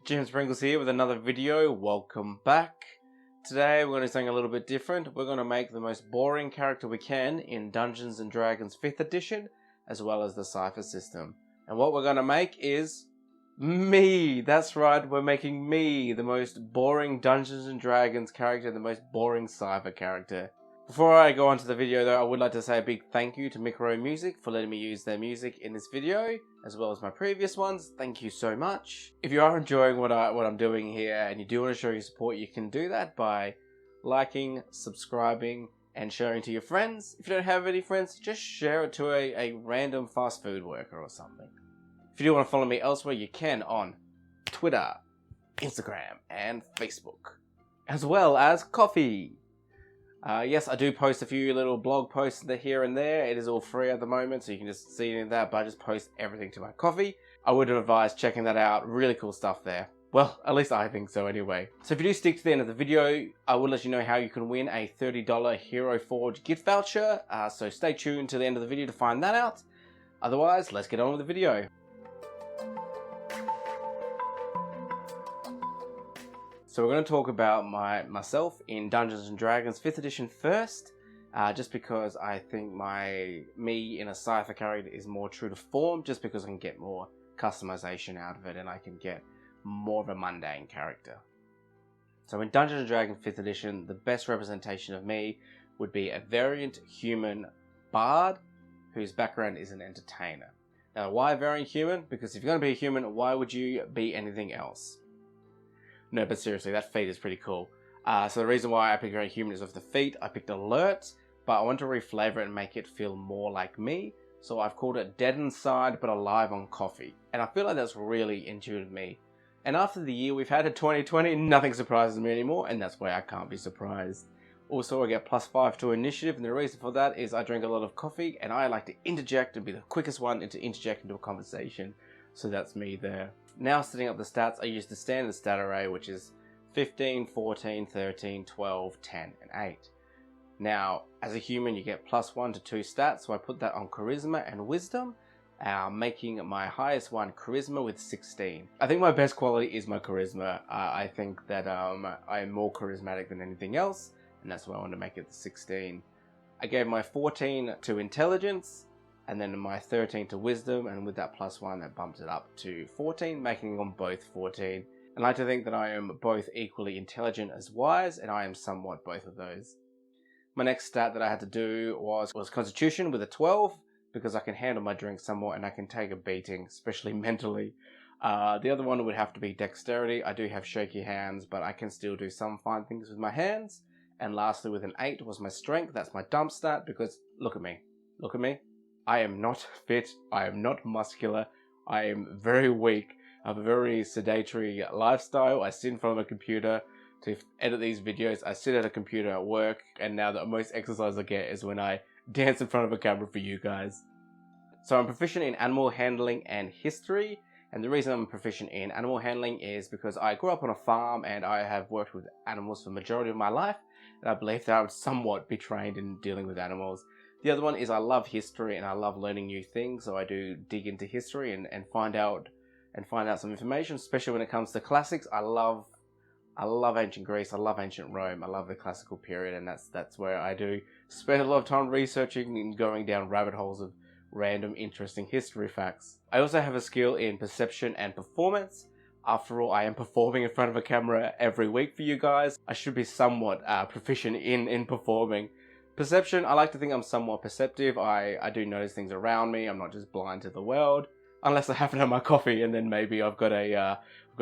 James Pringles here with another video. Welcome back. Today we're going to do something a little bit different. We're going to make the most boring character we can in Dungeons & Dragons 5th edition, as well as the Cypher System. And what we're going to make is me. That's right, we're making me the most boring Dungeons & Dragons character, the most boring Cypher character. Before I go on to the video though, I would like to say a big thank you to Micro Music for letting me use their music in this video, as well as my previous ones. Thank you so much. If you are enjoying what I'm doing here and you do want to show your support, you can do that by liking, subscribing, and sharing to your friends. If you don't have any friends, just share it to a random fast food worker or something. If you do want to follow me elsewhere, you can on Twitter, Instagram, and Facebook, as well as Coffee. Yes, I do post a few little blog posts here and there. It is all free at the moment, so you can just see any of that, but I just post everything to my Coffee. I would advise checking that out. Really cool stuff there. Well, at least I think so anyway. So if you do stick to the end of the video, I will let you know how you can win a $30 Hero Forge gift voucher. So stay tuned to the end of the video to find that out. Otherwise, let's get on with the video. So we're going to talk about myself in Dungeons & Dragons 5th edition first, just because I think me in a Cypher character is more true to form, just because I can get more customization out of it and I can get more of a mundane character. So in Dungeons & Dragons 5th edition, the best representation of me would be a variant human bard whose background is an entertainer. Now why variant human? Because if you're going to be a human, why would you be anything else? No, but seriously, that feat is pretty cool. So the reason why I picked Very Human is of the feat. I picked Alert, but I want to reflavor it and make it feel more like me. So I've called it Dead Inside, but Alive on Coffee. And I feel like that's really in tune with me. And after the year we've had in 2020, nothing surprises me anymore, and that's why I can't be surprised. Also, I get +5 to initiative, and the reason for that is I drink a lot of coffee, and I like to interject and be the quickest one to interject into a conversation. So that's me there. Now setting up the stats, I use the standard stat array, which is 15, 14, 13, 12, 10, and 8. Now, as a human, you get +1 to 2 stats, so I put that on Charisma and Wisdom, making my highest one Charisma with 16. I think my best quality is my Charisma. I think that I am more charismatic than anything else, and that's why I want to make it the 16. I gave my 14 to Intelligence, and then my 13 to Wisdom, and with that +1 that bumps it up to 14, making them both 14. I like to think that I am both equally intelligent as wise, and I am somewhat both of those. My next stat that I had to do was Constitution with a 12, because I can handle my drink somewhat and I can take a beating, especially mentally. The other one would have to be Dexterity. I do have shaky hands, but I can still do some fine things with my hands. And lastly with an 8 was my Strength. That's my dump stat, because look at me. Look at me. I am not fit, I am not muscular, I am very weak, I have a very sedentary lifestyle. I sit in front of a computer to edit these videos, I sit at a computer at work, and now the most exercise I get is when I dance in front of a camera for you guys. So I'm proficient in animal handling and history, and the reason I'm proficient in animal handling is because I grew up on a farm and I have worked with animals for the majority of my life, and I believe that I would somewhat be trained in dealing with animals. The other one is I love history and I love learning new things, so I do dig into history and find out some information, especially when it comes to classics. I love ancient Greece, I love ancient Rome, I love the classical period, and that's where I do spend a lot of time researching and going down rabbit holes of random interesting history facts. I also have a skill in Perception and Performance. After all, I am performing in front of a camera every week for you guys. I should be somewhat proficient in performing. Perception, I like to think I'm somewhat perceptive. I do notice things around me. I'm not just blind to the world. Unless I haven't had my coffee, and then maybe I've got a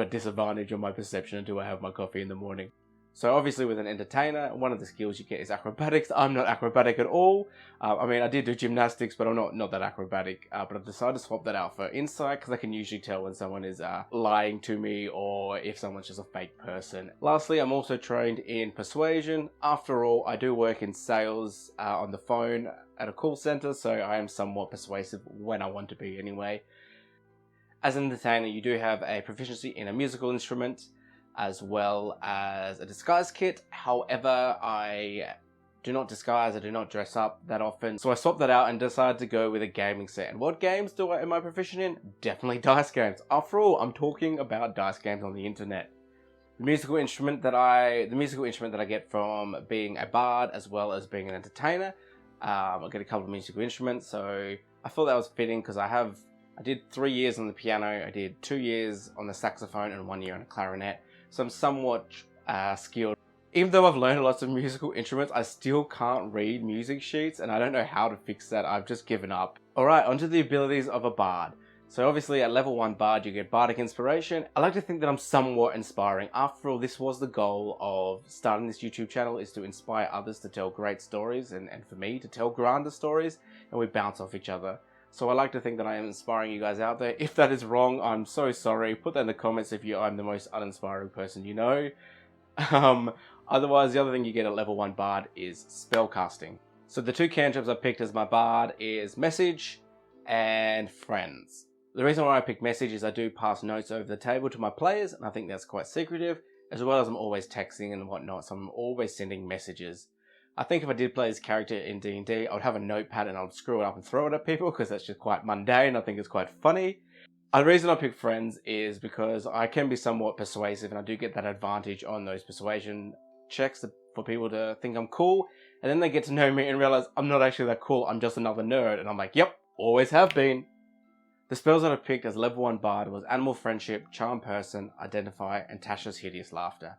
disadvantage on my perception until I have my coffee in the morning. So obviously with an entertainer, one of the skills you get is acrobatics. I'm not acrobatic at all. I mean, I did do gymnastics, but I'm not that acrobatic. But I've decided to swap that out for insight, because I can usually tell when someone is lying to me or if someone's just a fake person. Lastly, I'm also trained in persuasion. After all, I do work in sales on the phone at a call center, so I am somewhat persuasive when I want to be anyway. As an entertainer, you do have a proficiency in a musical instrument, as well as a disguise kit. However, I do not disguise, I do not dress up that often. So I swapped that out and decided to go with a gaming set. And what games am I proficient in? Definitely dice games. After all, I'm talking about dice games on the internet. The musical instrument that I get from being a bard as well as being an entertainer. I get a couple of musical instruments, so I thought that was fitting because I did 3 years on the piano, I did 2 years on the saxophone and 1 year on a clarinet, so I'm somewhat skilled. Even though I've learned lots of musical instruments, I still can't read music sheets, and I don't know how to fix that. I've just given up. Alright, onto the abilities of a bard. So obviously at level 1 bard you get bardic inspiration. I like to think that I'm somewhat inspiring. After all, this was the goal of starting this YouTube channel, is to inspire others to tell great stories and for me to tell grander stories, and we bounce off each other. So I like to think that I am inspiring you guys out there. If that is wrong, I'm so sorry. Put that in the comments if I'm the most uninspiring person you know. Otherwise, the other thing you get at level 1 bard is spellcasting. So the 2 cantrips I picked as my bard is Message and Friends. The reason why I picked Message is I do pass notes over the table to my players, and I think that's quite secretive, as well as I'm always texting and whatnot, so I'm always sending messages. I think if I did play this character in D&D, I would have a notepad and I would screw it up and throw it at people, because that's just quite mundane. I think it's quite funny. The reason I picked Friends is because I can be somewhat persuasive, and I do get that advantage on those persuasion checks for people to think I'm cool, and then they get to know me and realize I'm not actually that cool, I'm just another nerd, and I'm like, yep, always have been. The spells that I picked as level 1 bard was Animal Friendship, Charm Person, Identify, and Tasha's Hideous Laughter.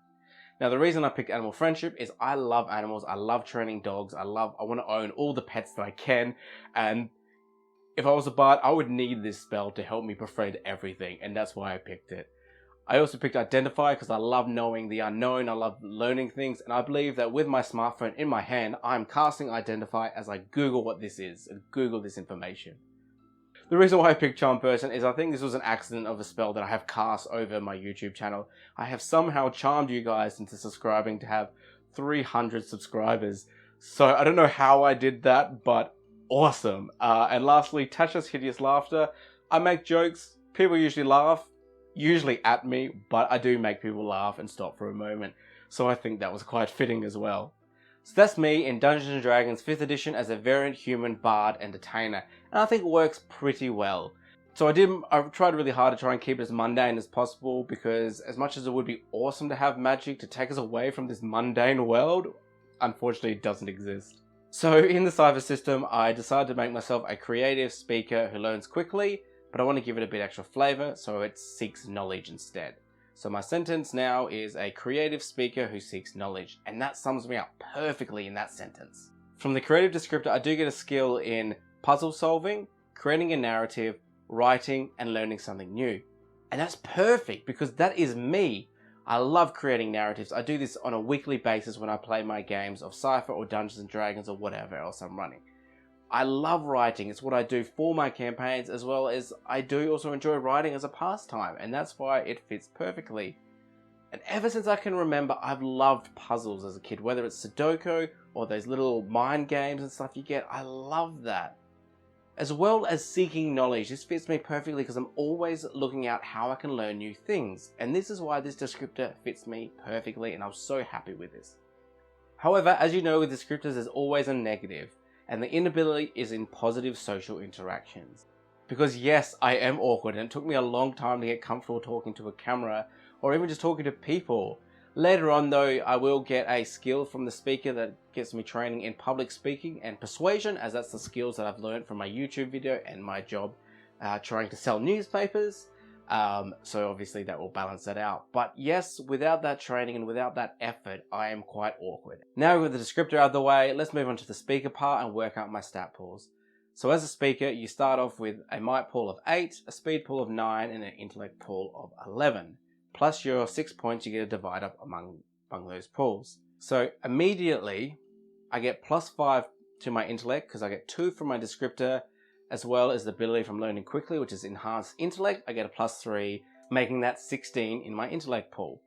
Now the reason I picked Animal Friendship is I love animals, I love training dogs, I want to own all the pets that I can, and if I was a bard, I would need this spell to help me befriend everything, and that's why I picked it. I also picked Identify because I love knowing the unknown, I love learning things, and I believe that with my smartphone in my hand, I'm casting Identify as I Google what this is, and Google this information. The reason why I picked Charm Person is I think this was an accident of a spell that I have cast over my YouTube channel. I have somehow charmed you guys into subscribing to have 300 subscribers. So I don't know how I did that, but awesome. And lastly, Tasha's Hideous Laughter. I make jokes, people usually laugh, usually at me, but I do make people laugh and stop for a moment. So I think that was quite fitting as well. So that's me in Dungeons & Dragons 5th edition as a variant human bard entertainer, and I think it works pretty well. So I tried really hard to try and keep it as mundane as possible, because as much as it would be awesome to have magic to take us away from this mundane world, unfortunately it doesn't exist. So in the Cypher System, I decided to make myself a creative speaker who learns quickly, but I want to give it a bit extra flavor, so it seeks knowledge instead. So my sentence now is a creative speaker who seeks knowledge, and that sums me up perfectly in that sentence. From the creative descriptor, I do get a skill in puzzle solving, creating a narrative, writing, and learning something new. And that's perfect, because that is me. I love creating narratives. I do this on a weekly basis when I play my games of Cypher or Dungeons & Dragons or whatever else I'm running. I love writing. It's what I do for my campaigns, as well as I do also enjoy writing as a pastime, and that's why it fits perfectly. And ever since I can remember, I've loved puzzles as a kid, whether it's Sudoku or those little mind games and stuff you get. I love that. As well as seeking knowledge, this fits me perfectly because I'm always looking out how I can learn new things, and this is why this descriptor fits me perfectly, and I'm so happy with this. However, as you know, with descriptors there's always a negative, and the inability is in positive social interactions. Because yes, I am awkward, and it took me a long time to get comfortable talking to a camera, or even just talking to people. Later on though, I will get a skill from the speaker that gets me training in public speaking and persuasion, as that's the skills that I've learned from my YouTube video and my job trying to sell newspapers. So obviously that will balance that out. But yes, without that training and without that effort, I am quite awkward. Now with the descriptor out of the way, let's move on to the speaker part and work out my stat pools. So as a speaker, you start off with a might pool of 8, a speed pool of 9, and an intellect pool of 11. Plus your 6 points you get to divide up among those pools. So immediately, I get plus 5 to my intellect because I get 2 from my descriptor, as well as the ability from learning quickly, which is enhanced intellect. I get a plus 3, making that 16 in my intellect pool.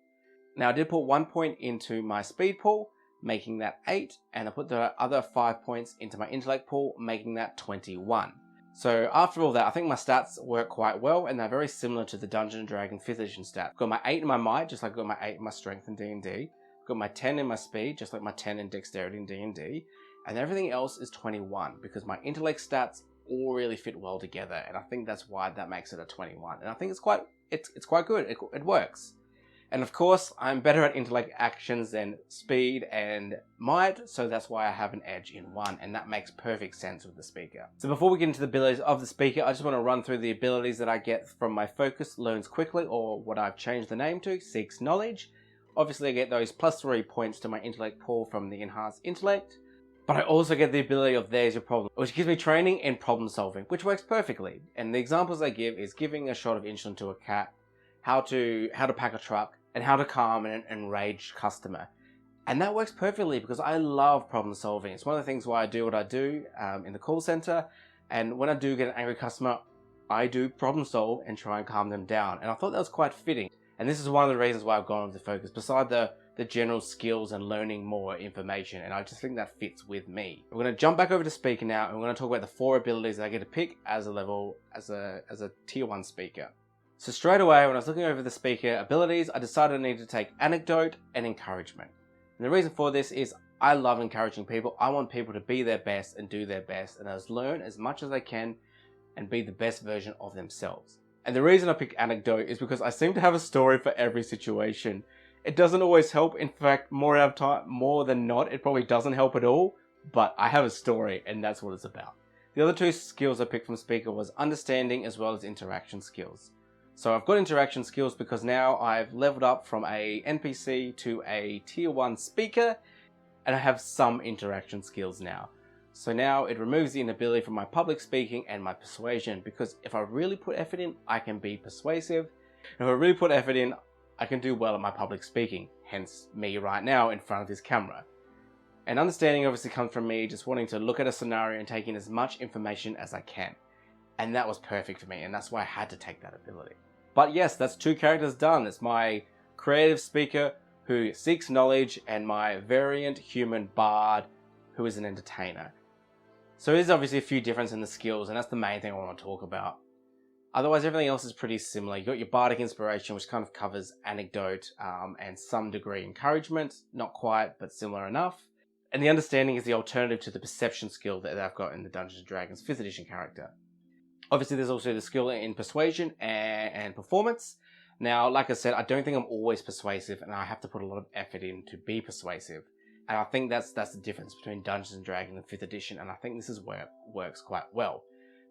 Now I did put 1 point into my speed pool, making that 8, and I put the other 5 points into my intellect pool, making that 21. So after all that, I think my stats work quite well, and they're very similar to the Dungeons & Dragons 5th edition stat. I've got my 8 in my might, just like I've got my 8 in my strength in D&D. I've got my 10 in my speed, just like my 10 in dexterity in D&D, and everything else is 21 because my intellect stats all really fit well together, and I think that's why that makes it a 21. And I think it's quite good. It works. And of course, I'm better at intellect actions than speed and might, so that's why I have an edge in 1, and that makes perfect sense with the speaker. So before we get into the abilities of the speaker, I just want to run through the abilities that I get from my focus learns quickly, or what I've changed the name to, seeks knowledge. Obviously I get those +3 points to my intellect pool from the enhanced intellect, but I also get the ability of there's your problem, which gives me training in problem solving, which works perfectly. And the examples I give is giving a shot of insulin to a cat, how to pack a truck, and how to calm an enraged customer. And that works perfectly because I love problem solving. It's one of the things why I do what I do in the call center. And when I do get an angry customer, I do problem solve and try and calm them down. And I thought that was quite fitting. And this is one of the reasons why I've gone with the focus, beside the general skills and learning more information. And I just think that fits with me. We're going to jump back over to speaker now, and we're going to talk about the 4 abilities that I get to pick as a tier 1 speaker. So straight away, when I was looking over the speaker abilities, I decided I needed to take anecdote and encouragement. And the reason for this is I love encouraging people. I want people to be their best and do their best, and learn as much as they can and be the best version of themselves. And the reason I pick anecdote is because I seem to have a story for every situation. It doesn't always help. In fact, more than not, it probably doesn't help at all, but I have a story, and that's what it's about. The other 2 skills I picked from speaker was understanding as well as interaction skills. So I've got interaction skills because now I've leveled up from a NPC to a tier 1 speaker, and I have some interaction skills now. So now it removes the inability from my public speaking and my persuasion, because if I really put effort in, I can be persuasive. If I really put effort in, I can do well at my public speaking, hence me right now in front of this camera. And understanding obviously comes from me just wanting to look at a scenario and take in as much information as I can. And that was perfect for me, and that's why I had to take that ability. But yes, that's 2 characters done. It's my creative speaker who seeks knowledge and my variant human bard who is an entertainer. So there's obviously a few differences in the skills, and that's the main thing I want to talk about. Otherwise, everything else is pretty similar. You've got your bardic inspiration, which kind of covers anecdote and some degree encouragement. Not quite, but similar enough. And the understanding is the alternative to the perception skill that I've got in the Dungeons & Dragons 5th edition character. Obviously, there's also the skill in persuasion and performance. Now, like I said, I don't think I'm always persuasive, and I have to put a lot of effort in to be persuasive. And I think that's the difference between Dungeons & Dragons and 5th edition, and I think this is where it works quite well.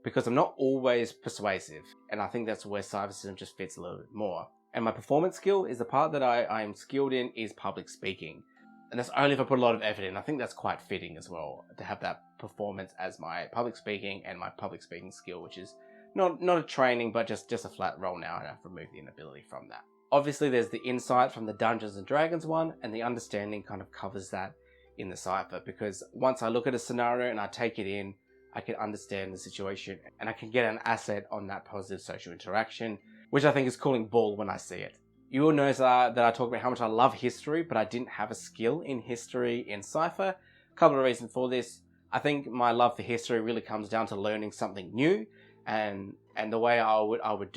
Because I'm not always persuasive, and I think that's where Cypher System just fits a little bit more. And my performance skill is the part that I'm skilled in is public speaking. And that's only if I put a lot of effort in. I think that's quite fitting as well, to have that performance as my public speaking and my public speaking skill, which is not a training, but just a flat roll now, and I've removed the inability from that. Obviously, there's the insight from the Dungeons & Dragons one, and the understanding kind of covers that in the Cypher, because once I look at a scenario and I take it in, I can understand the situation, and I can get an asset on that positive social interaction, which I think is calling bull when I see it. You will notice that I talk about how much I love history, but I didn't have a skill in history in Cypher. A couple of reasons for this. I think my love for history really comes down to learning something new, and the way I would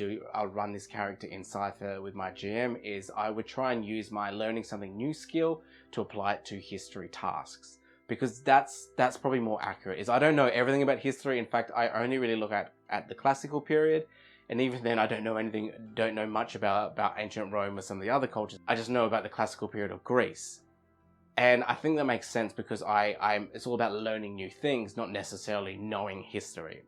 run this character in Cypher with my GM is I would try and use my learning something new skill to apply it to history tasks, because that's probably more accurate. Is I don't know everything about history. In fact, I only really look at the classical period. And even then, I don't know much about ancient Rome or some of the other cultures. I just know about the classical period of Greece. And I think that makes sense because it's all about learning new things, not necessarily knowing history.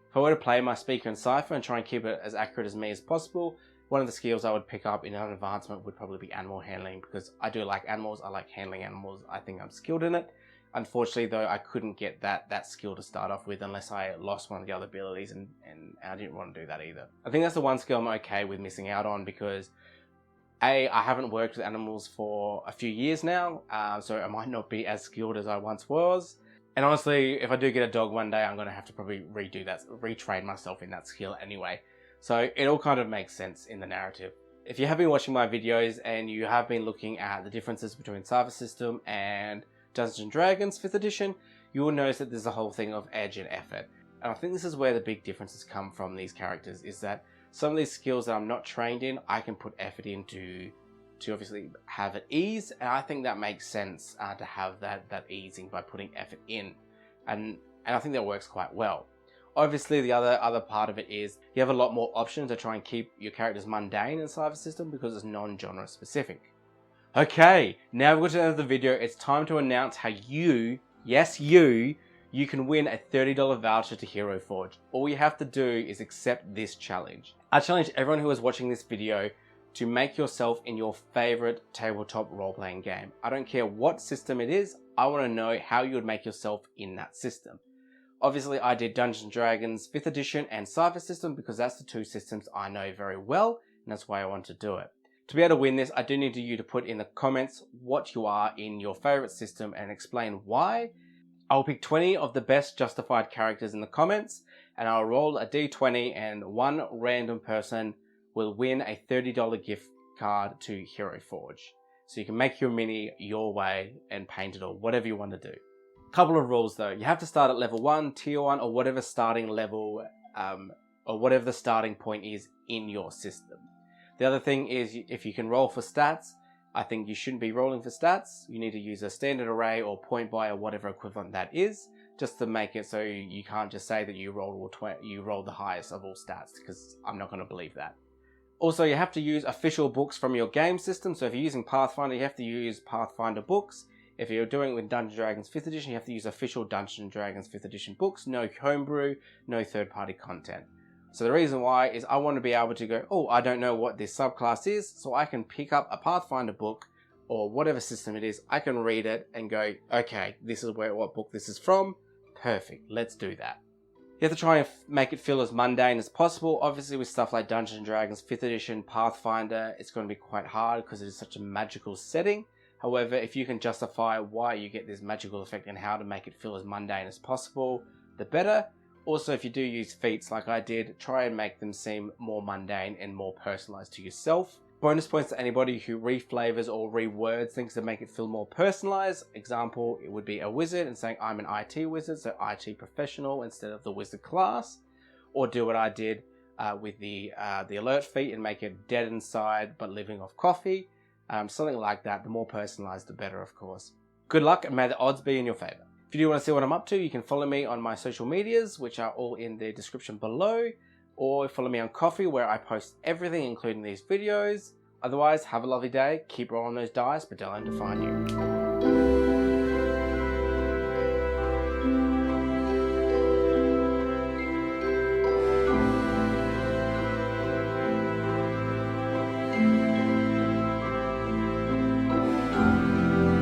If I were to play my speaker in Cypher and try and keep it as accurate as me as possible, one of the skills I would pick up in an advancement would probably be animal handling, because I do like animals. I like handling animals. I think I'm skilled in it. Unfortunately, though, I couldn't get that skill to start off with unless I lost one of the other abilities, and I didn't want to do that either. I think that's the one skill I'm okay with missing out on, because I haven't worked with animals for a few years now, so I might not be as skilled as I once was. And honestly, if I do get a dog one day, I'm going to have to probably retrain myself in that skill anyway. So it all kind of makes sense in the narrative. If you have been watching my videos and you have been looking at the differences between Cypher System and Dungeons & Dragons 5th edition, you will notice that there's a whole thing of edge and effort. And I think this is where the big differences come from these characters, is that some of these skills that I'm not trained in, I can put effort into to obviously have it ease, and I think that makes sense to have that easing by putting effort in, and I think that works quite well. Obviously, the other part of it is you have a lot more options to try and keep your characters mundane in Cypher System because it's non-genre specific. Okay, now we've got to the end of the video. It's time to announce how you, yes you can win a $30 voucher to Hero Forge. All you have to do is accept this challenge. I challenge everyone who is watching this video to make yourself in your favorite tabletop role-playing game. I don't care what system it is, I want to know how you would make yourself in that system. Obviously, I did Dungeons & Dragons 5th edition and Cypher System because that's the two systems I know very well, and that's why I want to do it. To be able to win this, I do need you to put in the comments what you are in your favorite system and explain why. I'll pick 20 of the best justified characters in the comments, and I'll roll a d20, and one random person will win a $30 gift card to Hero Forge. So you can make your mini your way and paint it or whatever you want to do. Couple of rules though. You have to start at level 1, tier 1, or whatever starting level, or whatever the starting point is in your system. The other thing is, if you can roll for stats, I think you shouldn't be rolling for stats. You need to use a standard array or point by or whatever equivalent that is, just to make it so you can't just say that you rolled the highest of all stats, because I'm not going to believe that. Also, you have to use official books from your game system. So if you're using Pathfinder, you have to use Pathfinder books. If you're doing it with Dungeons & Dragons 5th edition, you have to use official Dungeons & Dragons 5th edition books. No homebrew, no third-party content. So the reason why is I want to be able to go, oh, I don't know what this subclass is, so I can pick up a Pathfinder book or whatever system it is. I can read it and go, okay, this is what book this is from. Perfect, let's do that. You have to try and make it feel as mundane as possible. Obviously, with stuff like Dungeons & Dragons 5th edition, Pathfinder, it's going to be quite hard because it is such a magical setting. However, if you can justify why you get this magical effect and how to make it feel as mundane as possible, the better. Also, if you do use feats like I did, try and make them seem more mundane and more personalized to yourself. Bonus points to anybody who reflavors or rewords things to make it feel more personalized. Example, it would be a wizard and saying I'm an IT wizard, so IT professional instead of the wizard class. Or do what I did with the alert feat and make it dead inside but living off coffee. Something like that. The more personalized, the better, of course. Good luck and may the odds be in your favor. If you do want to see what I'm up to, you can follow me on my social medias, which are all in the description below, or follow me on Coffee, where I post everything, including these videos. Otherwise, have a lovely day, keep rolling those dice, but don't let them define you.